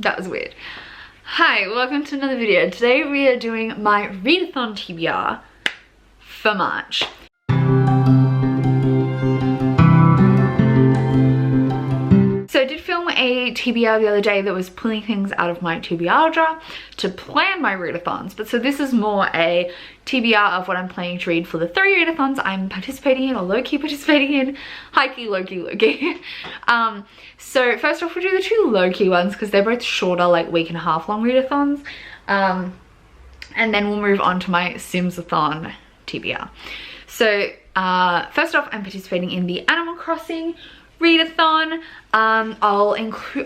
That was weird. Hi, welcome to another video. Today we are doing my readathon TBR for March. So I did film a TBR the other day that was pulling things out of my TBR jar to plan my readathons. But so this is more a TBR of what I'm planning to read for the 3 readathons I'm participating in, or low-key participating in. High-key, low-key, low-key. So first off, we'll do the 2 low-key ones because they're both shorter, like week-and-a-half long readathons. And then we'll move on to my Sims-a-thon TBR. So first off, I'm participating in the Animal Crossing readathon. I'll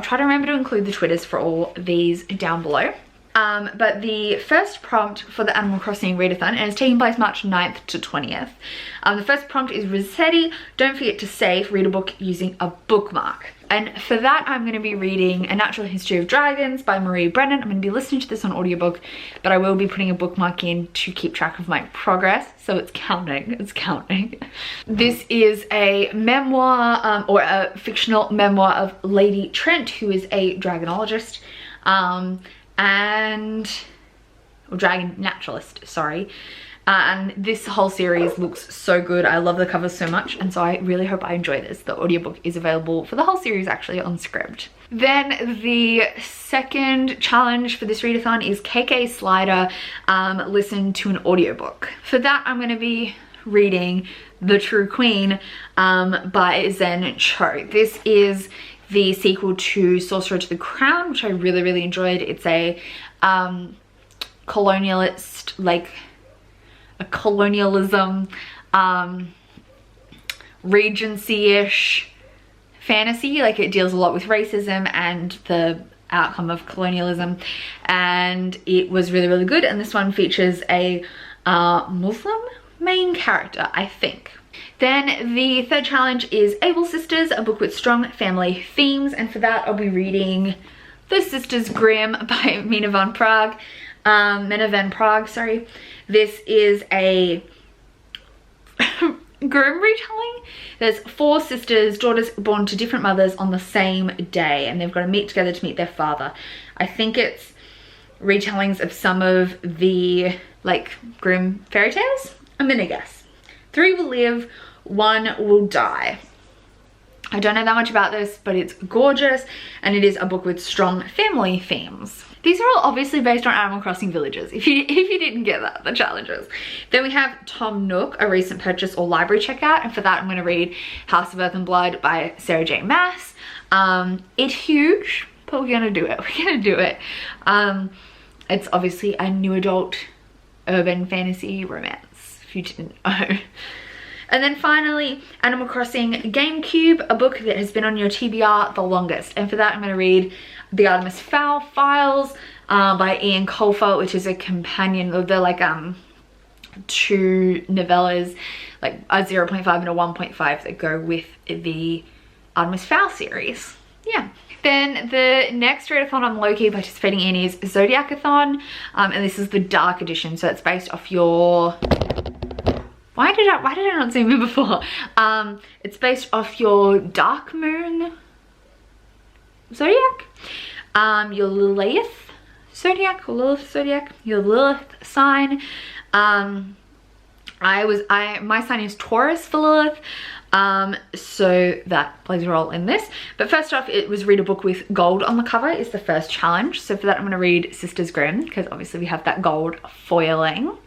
try to remember to include the Twitters for all these down below. But the first prompt for the Animal Crossing readathon, and it's taking place March 9th to 20th. The first prompt is Rossetti, don't forget to save, read a book using a bookmark. And for that, I'm going to be reading A Natural History of Dragons by Marie Brennan. I'm going to be listening to this on audiobook, but I will be putting a bookmark in to keep track of my progress. So it's counting, it's counting. This is a memoir, or a fictional memoir of Lady Trent, who is a dragonologist. Or dragon naturalist, sorry. And this whole series looks so good. I love the covers so much, and so I really hope I enjoy this. The audiobook is available for the whole series actually on Scribd. Then the second challenge for this readathon is KK Slider, listen to an audiobook. For that, I'm going to be reading The True Queen by Zen Cho. This is the sequel to Sorcerer to the Crown, which I really enjoyed. It's a colonialist, like a colonialism, Regency-ish fantasy. Like, it deals a lot with racism and the outcome of colonialism, and it was really good. And this one features a Muslim main character, I think. Then the third challenge is Able Sisters, a book with strong family themes, and for that I'll be reading The Sisters Grimm by Mina van Praag, sorry. This is a Grimm retelling. There's 4 sisters, daughters born to different mothers on the same day, and they've got to meet together to meet their father. I think it's retellings of some of the like Grimm fairy tales, I'm gonna guess. 3 will live, 1 will die. I don't know that much about this, but it's gorgeous, and it is a book with strong family themes. These are all obviously based on Animal Crossing villages, if you didn't get that, the challenges. Then we have Tom Nook, a recent purchase or library checkout, and for that I'm going to read House of Earth and Blood by Sarah J. Maas. It's huge, but we're going to do it. We're going to do it. It's obviously a new adult urban fantasy romance, if you didn't know. And then finally, Animal Crossing GameCube, a book that has been on your TBR the longest. And for that, I'm going to read The Artemis Fowl Files by Ian Colfer, which is a companion. They're like 2 novellas, like a 0.5 and a 1.5 that go with the Artemis Fowl series. Yeah. Then the next readathon I'm low-key participating in is Zodiacathon, and this is the dark edition. So it's based off your... Why did I not zoom in before? It's based off your dark moon zodiac, your Lilith zodiac, or Lilith zodiac, your Lilith sign. My sign is Taurus for Lilith, so that plays a role in this. But first off, it was read a book with gold on the cover is the first challenge. So for that, I'm going to read Sisters Grimm, because obviously we have that gold foiling.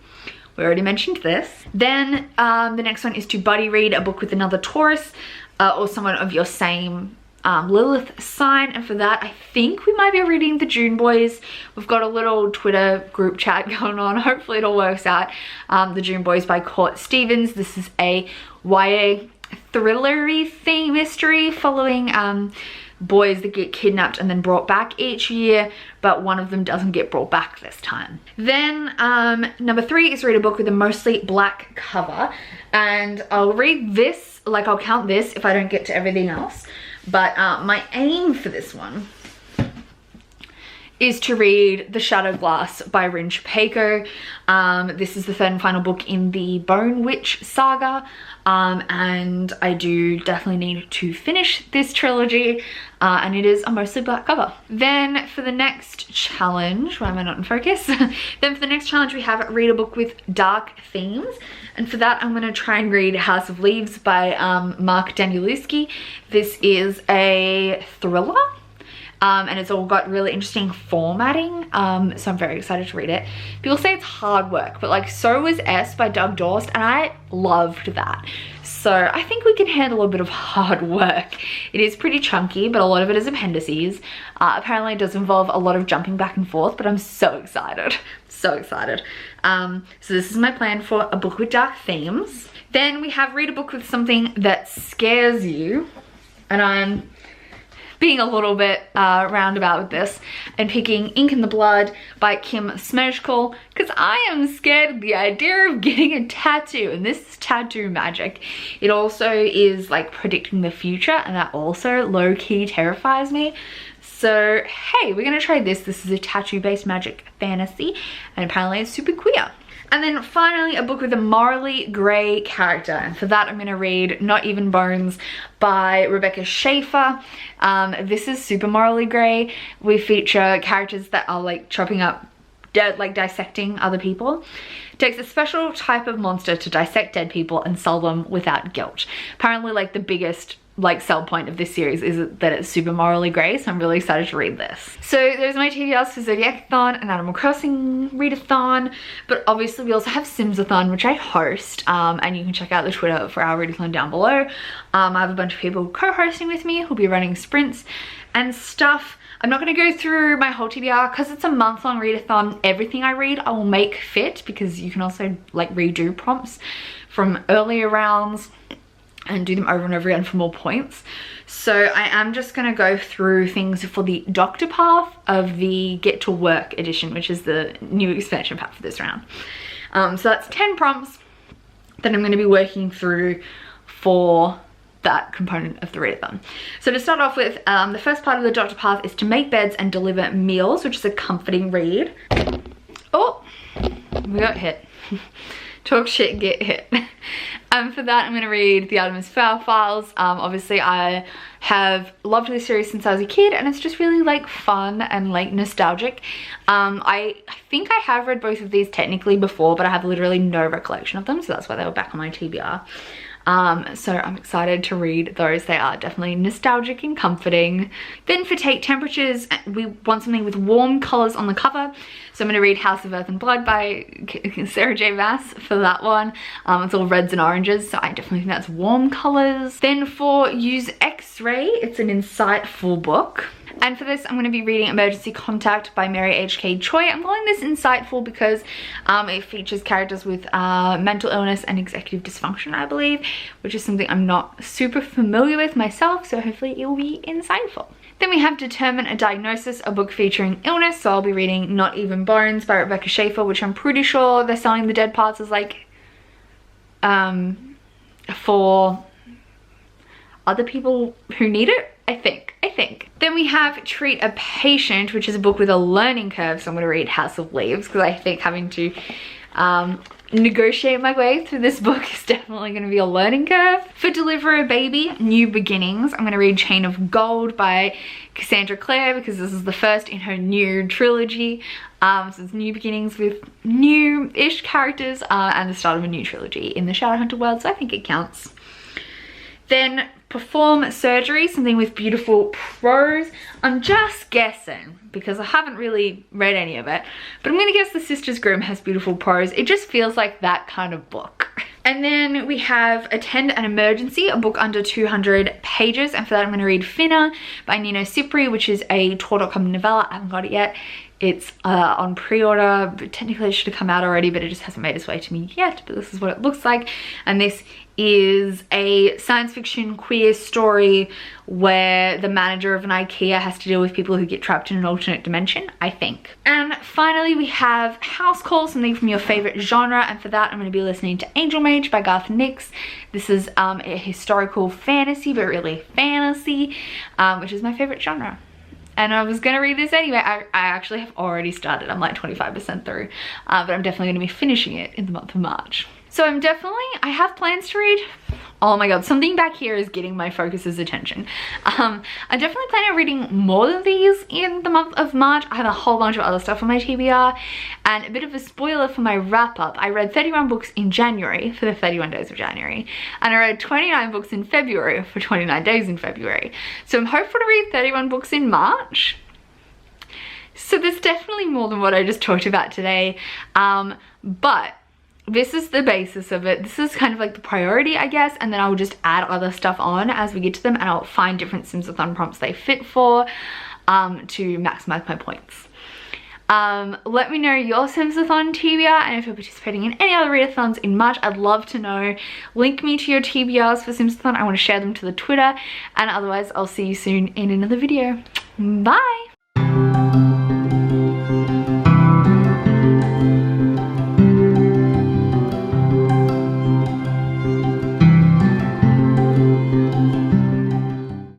We already mentioned this. Then the next one is to buddy read a book with another Taurus or someone of your same Lilith sign. And for that, I think we might be reading the June Boys. We've got a little Twitter group chat going on. Hopefully it all works out. The June Boys by Court Stevens. This is a YA thrillery theme mystery following boys that get kidnapped and then brought back each year, but one of them doesn't get brought back this time. Then number 3 is read a book with a mostly black cover, and I'll read this, like I'll count this if I don't get to everything else, but my aim for this one is to read The Shattered Glass by Rinch Peiko. This is the third and final book in the Bone Witch saga, and I do definitely need to finish this trilogy, and it is a mostly black cover. Then for the next challenge, why am I not in focus? Then for the next challenge we have read a book with dark themes, and for that I'm going to try and read House of Leaves by Mark Danielewski. This is a thriller. And it's all got really interesting formatting, so I'm very excited to read it. People say it's hard work, but like so was S by Doug Dorst, and I loved that. So I think we can handle a bit of hard work. It is pretty chunky, but a lot of it is appendices. Apparently it does involve a lot of jumping back and forth, but I'm so excited, so excited. So this is my plan for a book with dark themes. Then we have read a book with something that scares you, and I'm being a little bit roundabout with this and picking Ink in the Blood by Kim Smejkal, because I am scared of the idea of getting a tattoo, and this is tattoo magic. It also is like predicting the future, and that also low-key terrifies me. So hey, we're gonna try this. This is a tattoo-based magic fantasy, and apparently it's super queer. And then finally, a book with a morally grey character. And for that, I'm going to read Not Even Bones by Rebecca Schaefer. This is super morally grey. We feature characters that are like chopping up dead, like dissecting other people. It takes a special type of monster to dissect dead people and sell them without guilt. Apparently, like the biggest like sell point of this series is that it's super morally grey, so I'm really excited to read this. So there's my TBRs for Zodiacathon and Animal Crossing Readathon, but obviously we also have Simsathon, which I host, and you can check out the Twitter for our Readathon down below. I have a bunch of people co-hosting with me who'll be running sprints and stuff. I'm not going to go through my whole TBR because it's a month-long readathon. Everything I read I will make fit, because you can also like redo prompts from earlier rounds and do them over and over again for more points. So I am just going to go through things for the Doctor Path of the Get to Work edition, which is the new expansion pack for this round. So that's 10 prompts that I'm going to be working through for that component of the readathon. So to start off with, the first part of the Doctor Path is to make beds and deliver meals, which is a comforting read. Oh, we got hit. Talk shit, get hit. For that, I'm going to read The Artemis Fowl Files. Obviously, I have loved this series since I was a kid, and it's just really like fun and like nostalgic. I think I have read both of these technically before, but I have literally no recollection of them, so that's why they were back on my TBR. So I'm excited to read those. They are definitely nostalgic and comforting. Then for Take Temperatures, we want something with warm colors on the cover. So I'm going to read House of Earth and Blood by Sarah J. Maas for that one. It's all reds and oranges, so I definitely think that's warm colors. Then for Use X-Ray, it's an insightful book. And for this, I'm going to be reading Emergency Contact by Mary H.K. Choi. I'm calling this insightful because it features characters with mental illness and executive dysfunction, I believe, which is something I'm not super familiar with myself, so hopefully it will be insightful. Then we have Determine a Diagnosis, a book featuring illness, so I'll be reading Not Even Bones by Rebecca Schaefer, which I'm pretty sure they're selling the dead parts as like for other people who need it, I think. Then we have Treat a Patient, which is a book with a learning curve, so I'm going to read House of Leaves because I think having to negotiate my way through this book is definitely going to be a learning curve. For Deliver a Baby, New Beginnings, I'm going to read Chain of Gold by Cassandra Clare because this is the first in her new trilogy. So it's new beginnings with new-ish characters and the start of a new trilogy in the Shadowhunter world, so I think it counts. Then Perform Surgery, something with beautiful prose. I'm just guessing because I haven't really read any of it, but I'm gonna guess The Sisters Grimm has beautiful prose. It just feels like that kind of book. And then we have Attend an Emergency, a book under 200 pages, and for that I'm gonna read Finna by Nino Cipri, which is a Tor.com novella. I haven't got it yet. It's on pre-order, but technically it should have come out already, but it just hasn't made its way to me yet, but this is what it looks like. And this is a science fiction queer story where the manager of an IKEA has to deal with people who get trapped in an alternate dimension, I think. And finally we have House Call, something from your favorite genre, and for that I'm going to be listening to Angel Mage by Garth Nix. This is a historical fantasy, but really fantasy, which is my favorite genre. and I was gonna read this anyway. I actually have already started. I'm like 25% through, but I'm definitely gonna be finishing it in the month of March. So I have plans to read. Oh my god, something back here is getting my focus's attention. I definitely plan on reading more than these in the month of March. I have a whole bunch of other stuff on my TBR, and a bit of a spoiler for my wrap up. I read 31 books in January for the 31 days of January, and I read 29 books in February for 29 days in February. So I'm hopeful to read 31 books in March. So there's definitely more than what I just talked about today, but this is the basis of it. This is kind of like the priority, I guess, and then I'll just add other stuff on as we get to them, and I'll find different Sims-a-thon prompts they fit for to maximize my points. Let me know your Sims-a-thon TBR, and if you're participating in any other readathons in March, I'd love to know. Link me to your TBRs for Sims-a-thon. I want to share them to the Twitter, and otherwise I'll see you soon in another video. Bye!